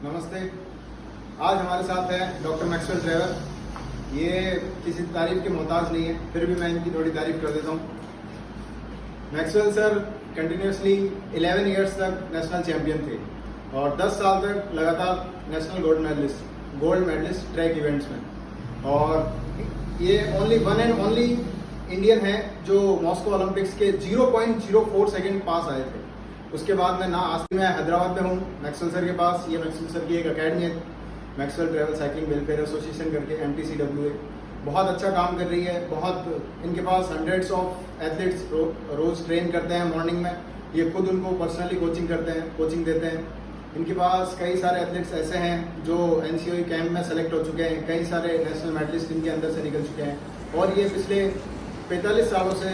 नमस्ते। आज हमारे साथ है डॉक्टर मैक्सवेल ट्रेवर। ये किसी तारीफ के मोहताज नहीं है, फिर भी मैं इनकी थोड़ी तारीफ कर देता हूँ। मैक्सवेल सर कंटिन्यूसली 11 इयर्स तक नेशनल चैंपियन थे और 10 साल तक लगातार national gold medallist track events में। और ये वन एंड ओनली इंडियन है जो मॉस्को ओलंपिक्स के 0.04 सेकेंड पास आए थे। उसके बाद में मैं हैदराबाद में हूँ मैक्सवेल सर के पास। ये मैक्सवेल सर की एक अकेडमी है, Maxwell travel cycling welfare association करके, MTCWA। बहुत अच्छा काम कर रही है। बहुत इनके पास हंड्रेड्स ऑफ एथलीट्स रोज ट्रेन करते हैं मॉर्निंग में। ये खुद उनको पर्सनली कोचिंग देते हैं। इनके पास कई सारे एथलीट्स ऐसे हैं जो NCOE कैंप में सेलेक्ट हो चुके हैं। कई सारे नेशनल मेडलिस्ट इनके अंदर से निकल चुके हैं और ये पिछले 45 सालों से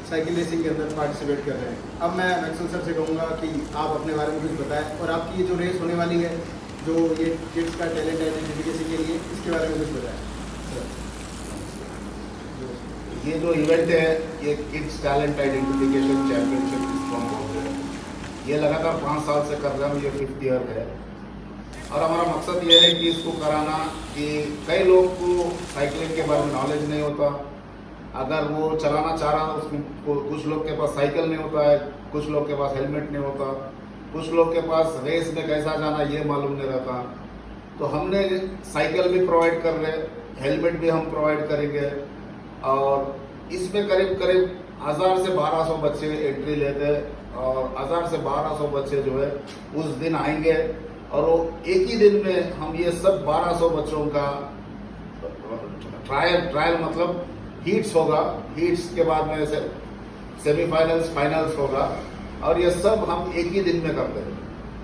साइकिल रेसिंग के अंदर पार्टिसिपेट कर रहे हैं। अब मैं मैक्सवेल सर से कहूँगा कि आप अपने बारे में कुछ बताएं और आपकी ये जो रेस होने वाली है, जो ये किड्स का टैलेंट आइडेंटिफिकेशन के लिए, इसके बारे में कुछ बताएं। ये जो इवेंट है ये किड्स टैलेंट आइडेंटिफिकेशन चैंपियनशिप इसको हम बोलते हैं। ये लगातार 5 साल से कर रहे हैं, ये 5th ईयर है। और हमारा मकसद ये है कि इसको कराना कि कई लोग को साइकिलिंग के बारे में नॉलेज नहीं होता। अगर वो चलाना चाह रहा है उसको, कुछ लोग के पास साइकिल नहीं होता है, कुछ लोग के पास हेलमेट नहीं होता, कुछ लोग के पास रेस में कैसा जाना ये मालूम नहीं रहता। तो हमने साइकिल भी प्रोवाइड कर रहे, हेलमेट भी हम प्रोवाइड करेंगे। और इसमें करीब 1000 से 1200 बच्चे एंट्री लेते हैं और 1000 से 1200 बच्चे जो है उस दिन आएंगे। और वो एक ही दिन में हम ये सब 1200 बच्चों का ट्रायल मतलब हीट्स होगा। हीट्स के बाद में सेमीफाइनल्स, फाइनल्स होगा और ये सब हम एक ही दिन में करते हैं।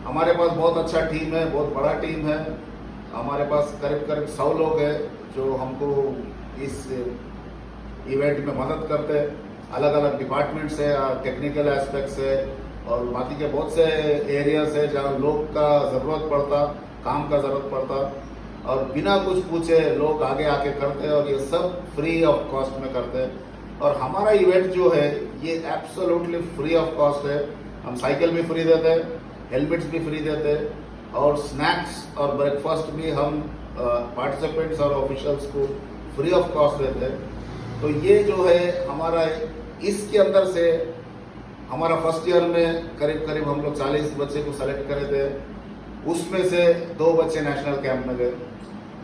हमारे पास बहुत अच्छा टीम है, बहुत बड़ा टीम है। हमारे पास करीब 100 लोग हैं जो हमको इस इवेंट में मदद करते हैं। अलग अलग डिपार्टमेंट से, टेक्निकल एस्पेक्ट से और बाकी के बहुत से एरियाज है जहाँ लोग का ज़रूरत पड़ता, काम का ज़रूरत पड़ता और बिना कुछ पूछे लोग आगे आके करते हैं और ये सब फ्री ऑफ कॉस्ट में करते हैं। और हमारा इवेंट जो है ये एब्सोल्युटली फ्री ऑफ कॉस्ट है। हम साइकिल भी फ्री देते हैं, हेलमेट्स भी फ्री देते हैं और स्नैक्स और ब्रेकफास्ट भी हम पार्टिसिपेंट्स और ऑफिशियल्स को फ्री ऑफ कॉस्ट देते हैं। तो ये जो है हमारा, इसके अंदर से हमारा फर्स्ट ईयर में करीब हम लोग 40 बच्चे को सेलेक्ट करे थे। उसमें से 2 बच्चे नेशनल कैंप में गए।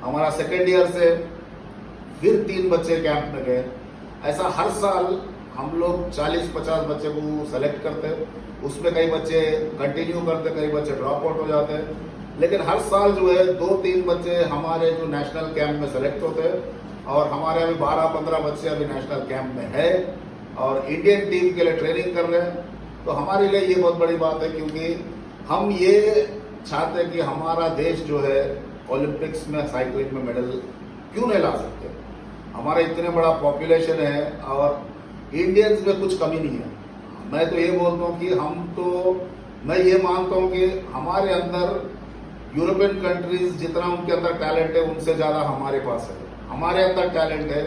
हमारा सेकेंड ईयर से फिर 3 बच्चे कैंप में गए। ऐसा हर साल हम लोग 40-50 बच्चे को सेलेक्ट करते। उसमें कई बच्चे कंटिन्यू करते, कई बच्चे ड्रॉप आउट हो जाते हैं। लेकिन हर साल जो है 2-3 बच्चे हमारे जो नेशनल कैंप में सेलेक्ट होते हैं और हमारे अभी 12-15 बच्चे अभी नेशनल कैंप में है और इंडियन टीम के लिए ट्रेनिंग कर रहे हैं। तो हमारे लिए ये बहुत बड़ी बात है क्योंकि हम ये चाहते हैं कि हमारा देश जो है ओलंपिक्स में साइकिलिंग में मेडल क्यों नहीं ला सकते। हमारा इतने बड़ा पॉपुलेशन है और इंडियंस में कुछ कमी नहीं है। मैं तो ये बोलता हूँ कि मैं ये मानता हूँ कि हमारे अंदर यूरोपियन कंट्रीज जितना उनके अंदर टैलेंट है उनसे ज़्यादा हमारे पास है। हमारे अंदर टैलेंट है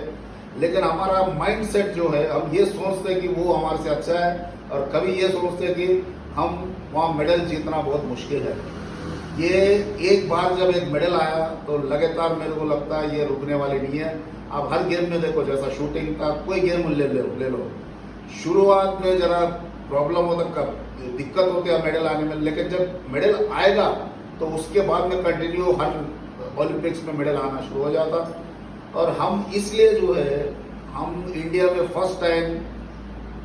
लेकिन हमारा माइंडसेट जो है, हम ये सोचते हैं कि वो हमारे से अच्छा है और कभी ये सोचते हैं कि हम वहाँ मेडल जीतना बहुत मुश्किल है। ये एक बार जब एक मेडल आया तो लगातार मेरे को लगता है ये रुकने वाली नहीं है। आप हर गेम में देखो, जैसा शूटिंग का कोई गेम ले लो, शुरुआत में जरा प्रॉब्लम होता, दिक्कत होती है मेडल आने में, लेकिन जब मेडल आएगा तो उसके बाद में कंटिन्यू हर ओलंपिक्स में मेडल आना शुरू हो जाता। और हम इसलिए जो है हम इंडिया में फर्स्ट टाइम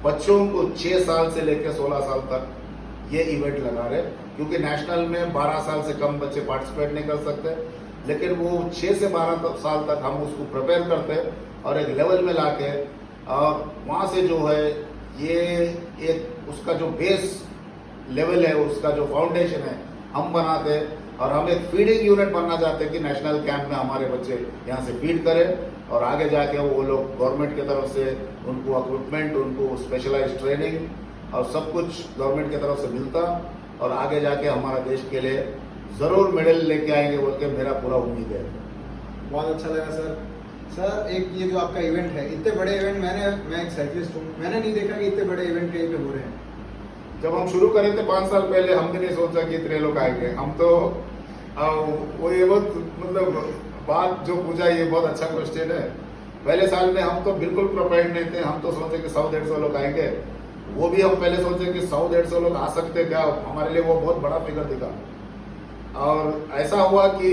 बच्चों को 6 साल से लेकर 16 साल तक ये इवेंट लगा रहे, क्योंकि नेशनल में 12 साल से कम बच्चे पार्टिसिपेट नहीं कर सकते। लेकिन वो 6 से 12 साल तक हम उसको प्रिपेयर करते और एक लेवल में लाके और वहाँ से जो है ये एक उसका जो बेस लेवल है, उसका जो फाउंडेशन है हम बनाते और हम एक फीडिंग यूनिट बनना चाहते हैं कि नेशनल कैंप में हमारे बच्चे यहाँ से फीड करें और आगे जाके वो लोग गवर्नमेंट की तरफ से उनको इक्विपमेंट, उनको स्पेशलाइज ट्रेनिंग और सब कुछ गवर्नमेंट की तरफ से मिलता और आगे जाके हमारा देश के लिए ज़रूर मेडल लेके आएंगे बोल के मेरा पूरा उम्मीद है। बहुत अच्छा लगा सर। एक ये जो आपका इवेंट है, इतने बड़े इवेंट मैं एक साइकिलिस्ट हूँ, मैंने नहीं देखा कि इतने बड़े इवेंट कहीं पे हो रहे हैं। जब हम शुरू करे थे 5 साल पहले, हम भी नहीं सोचा कि इतने लोग आएंगे। हम तो वो ये बहुत मतलब बात जो पूछा ये बहुत अच्छा क्वेश्चन है। पहले साल में हम तो बिल्कुल प्रिपेयर्ड नहीं थे, हम तो सोचे कि 100-150 लोग आएंगे। वो भी हम पहले सोचे कि 100-150 लोग आ सकते क्या, हमारे लिए वो बहुत बड़ा फिगर दिखा। और ऐसा हुआ कि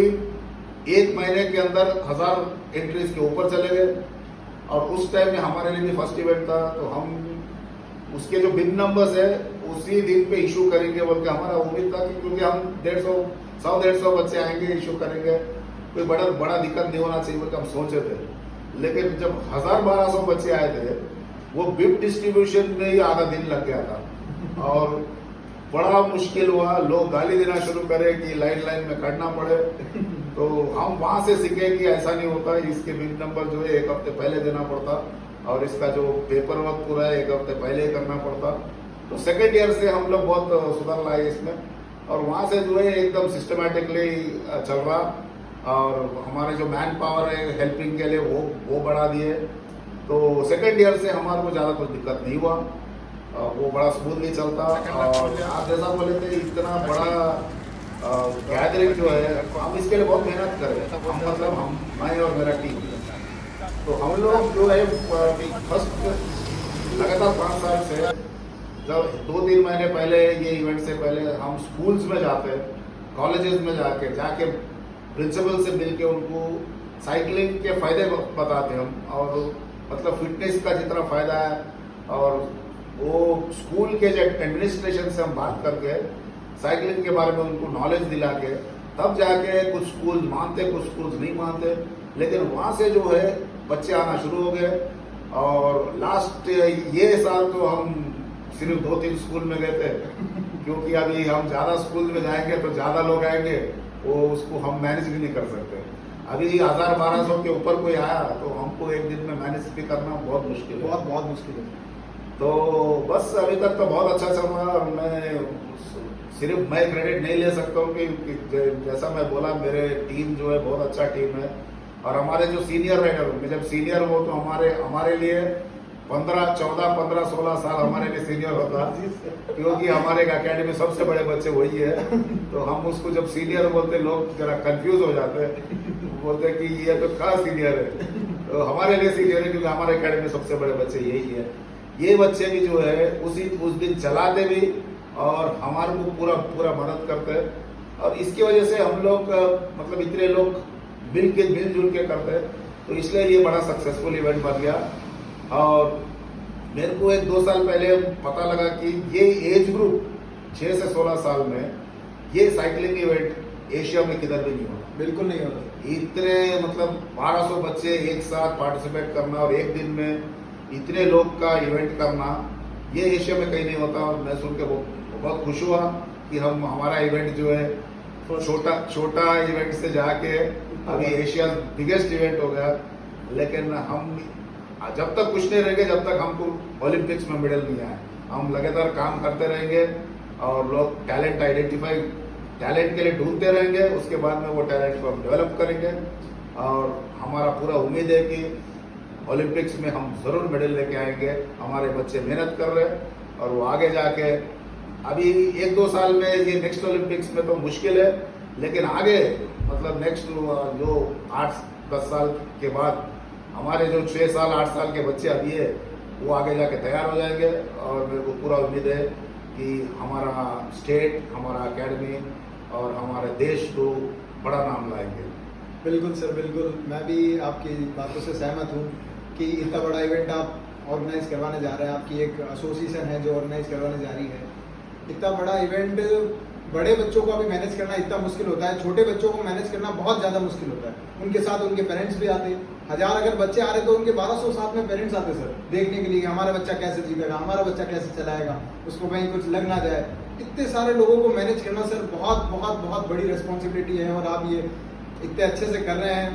एक महीने के अंदर 1000 एंट्रीज के ऊपर चले गए। और उस टाइम में हमारे लिए भी फर्स्ट इवेंट था, तो हम उसके जो बिन नंबर्स है उसी दिन पे इशू करेंगे बोल के हमारा उम्मीद था कि क्योंकि हम 100-150 बच्चे आएंगे, इशू करेंगे, कोई बड़ा दिक्कत नहीं होना चाहिए बोल के हम सोचे थे। लेकिन जब 1000-1200 बच्चे आए थे, वो बिप डिस्ट्रीब्यूशन में ही आधा दिन लग गया था और बड़ा मुश्किल हुआ। लोग गाली देना शुरू करे कि लाइन में खड़ना पड़े। तो हम वहां से सीखे कि ऐसा नहीं होता, इसके बिल नंबर जो है 1 हफ्ते पहले देना पड़ता और इसका जो पेपर वर्क पूरा है 1 हफ्ते पहले ही करना पड़ता। तो सेकेंड ईयर से हम लोग बहुत सुधार लाए इसमें और वहां से जो है एकदम सिस्टमैटिकली चल रहा। और हमारे जो मैन पावर है हेल्पिंग के लिए वो बढ़ा दिए। तो सेकेंड ईयर से हमारे को ज़्यादा कुछ दिक्कत नहीं हुआ, वो बड़ा स्मूथली चलता। और आप जैसा बोले थे इतना बड़ा गैदरिंग जो है हम इसके लिए बहुत मेहनत करें, हम मतलब मैं और मेरा टीम। तो हम लोग जो है फर्स्ट लगातार 5 साल से जब 2-3 महीने पहले ये इवेंट से पहले हम स्कूल्स में जाते, कॉलेजेस में जाके प्रिंसिपल से मिलके उनको साइकिलिंग के फायदे बताते हम और मतलब फिटनेस का जितना फायदा है। और वो स्कूल के जो एडमिनिस्ट्रेशन से हम बात करके साइकिलिंग के बारे में उनको नॉलेज दिला के तब जाके कुछ स्कूल मानते, कुछ स्कूल नहीं मानते। लेकिन वहाँ से जो है बच्चे आना शुरू हो गए। और लास्ट ये साल तो हम सिर्फ 2-3 स्कूल में गए थे क्योंकि अभी हम ज़्यादा स्कूल में जाएंगे तो ज़्यादा लोग आएंगे, वो उसको हम मैनेज भी नहीं कर सकते। अभी 1000-1200 के ऊपर कोई आया तो हमको एक दिन में मैनेज भी करना बहुत मुश्किल है, बहुत मुश्किल है। तो बस अभी तक तो बहुत अच्छा चल रहा है। और सिर्फ मैं क्रेडिट नहीं ले सकता हूँ कि जैसा मैं बोला मेरे टीम जो है बहुत अच्छा टीम है। और हमारे जो सीनियर राइडर, मैं जब सीनियर हो तो हमारे लिए 15-16 साल हमारे लिए सीनियर होता क्योंकि हमारे अकेडमी में सबसे बड़े बच्चे वही है। तो हम उसको जब सीनियर बोलते लोग जरा कंफ्यूज हो जाते हैं, बोलते कि ये तो क्या सीनियर है। तो हमारे लिए सीनियर है क्योंकि हमारे अकेडमी में सबसे बड़े बच्चे यही है। ये बच्चे भी जो है उस दिन चलाते भी और हमारे को पूरा मदद करते हैं। और इसकी वजह से हम लोग मतलब इतने लोग मिलजुल के करते हैं, तो इसलिए ये बड़ा सक्सेसफुल इवेंट बन गया। और मेरे को 1-2 साल पहले पता लगा कि ये एज ग्रुप 6 से 16 साल में ये साइकिलिंग इवेंट एशिया में किधर भी नहीं होता, बिल्कुल नहीं होता। इतने मतलब 1200 बच्चे एक साथ पार्टिसिपेट करना और एक दिन में इतने लोग का इवेंट करना, ये एशिया में कहीं नहीं होता। और मैं सुन के बहुत खुश हुआ कि हमारा इवेंट जो है छोटा इवेंट से जाके अभी एशिया बिगेस्ट इवेंट हो गया। लेकिन हम जब तक कुछ नहीं रहेंगे, जब तक हमको ओलंपिक्स में मेडल नहीं आए, हम लगातार काम करते रहेंगे और लोग टैलेंट के लिए ढूंढते रहेंगे। उसके बाद में वो टैलेंट को हम डेवलप करेंगे और हमारा पूरा उम्मीद है कि ओलंपिक्स में हम जरूर मेडल लेके आएंगे। हमारे बच्चे मेहनत कर रहे हैं और वो आगे जाके अभी 1-2 साल में ये नेक्स्ट ओलंपिक्स में तो मुश्किल है, लेकिन आगे मतलब नेक्स्ट जो 8-10 साल के बाद हमारे जो 6 साल 8 साल के बच्चे अभी है वो आगे जाके तैयार हो जाएंगे। और मेरे को पूरा उम्मीद है कि हमारा स्टेट, हमारा अकेडमी और हमारे देश को बड़ा नाम लाएंगे। बिल्कुल सर, बिल्कुल मैं भी आपकी बातों से सहमत हूँ कि इतना बड़ा इवेंट आप ऑर्गेनाइज करवाने जा रहे हैं, आपकी एक एसोसिएशन है जो ऑर्गेनाइज करवाने जा रही है। इतना बड़ा इवेंट बड़े बच्चों को अभी मैनेज करना इतना मुश्किल होता है, छोटे बच्चों को मैनेज करना बहुत ज़्यादा मुश्किल होता है। उनके साथ उनके पेरेंट्स भी आते हैं, 1000 अगर बच्चे आ रहे तो उनके 1200 साथ में पेरेंट्स आते सर, देखने के लिए कि हमारा बच्चा कैसे जीतेगा, हमारा बच्चा कैसे चलाएगा, उसको कहीं कुछ लग ना जाए। इतने सारे लोगों को मैनेज करना सर बहुत बहुत बहुत बड़ी रिस्पॉन्सिबिलिटी है और आप ये इतने अच्छे से कर रहे हैं।